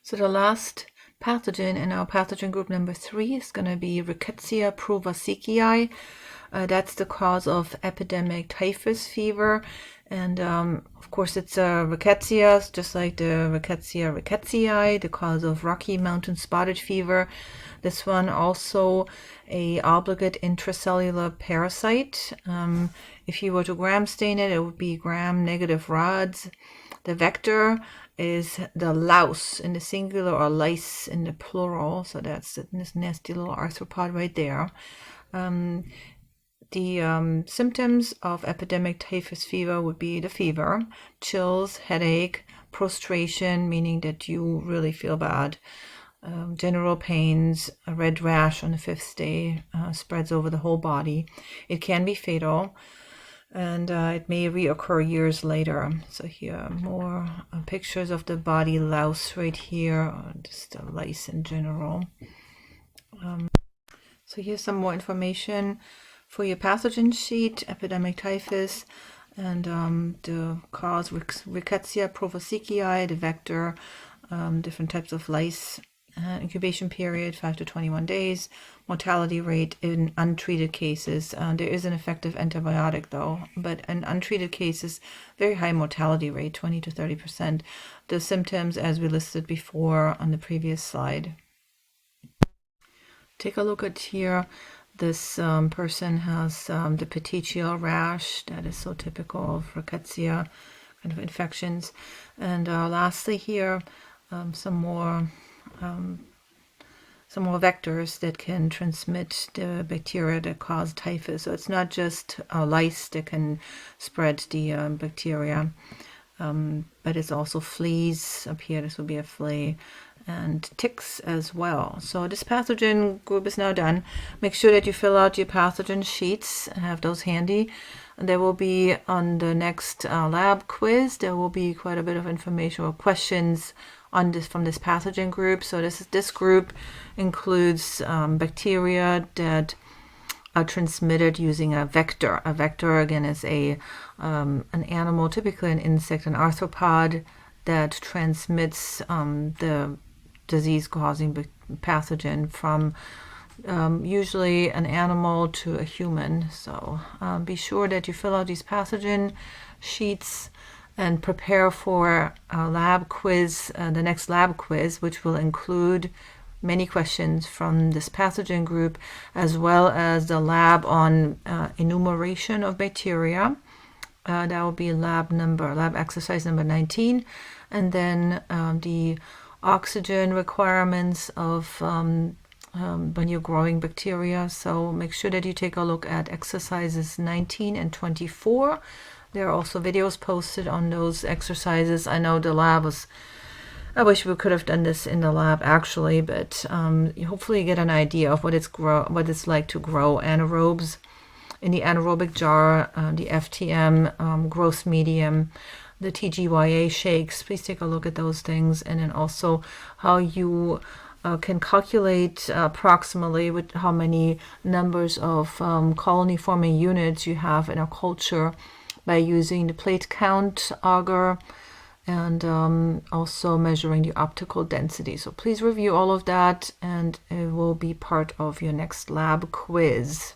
So the last pathogen in our pathogen group number 3 is going to be Rickettsia provasici. That's the cause of epidemic typhus fever. And of course, it's Rickettsia, just like the Rickettsia, the cause of Rocky Mountain spotted fever. This one also a obligate intracellular parasite. If you were to gram stain it, it would be gram-negative rods. The vector is the louse in the singular or lice in the plural. So that's this nasty little arthropod right there. The symptoms of epidemic typhus fever would be the fever, chills, headache, prostration, meaning that you really feel bad, general pains, a red rash on the 5th day, spreads over the whole body. It can be fatal, and it may reoccur years later. So here more pictures of the body louse right here, or just the lice in general. So here's some more information for your pathogen sheet: epidemic typhus, and the cause Rickettsia provasici, the vector, different types of lice, incubation period 5 to 21 days, mortality rate in untreated cases. There is an effective antibiotic though, but in untreated cases, very high mortality rate, 20 to 30%. The symptoms as we listed before on the previous slide. Take a look at here. This person has the petechial rash that is so typical of Rickettsia kind of infections. And lastly here, some more vectors that can transmit the bacteria that cause typhus. So it's not just lice that can spread the bacteria, but it's also fleas. Up here, this will be a flea, and ticks as well. So this pathogen group is now done. Make sure that you fill out your pathogen sheets and have those handy. And there will be on the next lab quiz, there will be quite a bit of information or questions on this from this pathogen group. So this group includes bacteria that are transmitted using a vector. A vector again is an animal, typically an insect, an arthropod, that transmits the disease-causing pathogen from usually an animal to a human. So be sure that you fill out these pathogen sheets and prepare for a lab quiz, the next lab quiz, which will include many questions from this pathogen group, as well as the lab on enumeration of bacteria. That will be lab exercise number 19, and then the oxygen requirements of when you're growing bacteria. So make sure that you take a look at exercises 19 and 24. There are also videos posted on those exercises. I know the lab was, I wish we could have done this in the lab actually, but hopefully you get an idea of what it's like to grow anaerobes in the anaerobic jar, the FTM growth medium, the TGYA shakes. Please take a look at those things, and then also how you can calculate approximately with how many numbers of colony forming units you have in a culture by using the plate count auger, and also measuring the optical density. So please review all of that, and it will be part of your next lab quiz.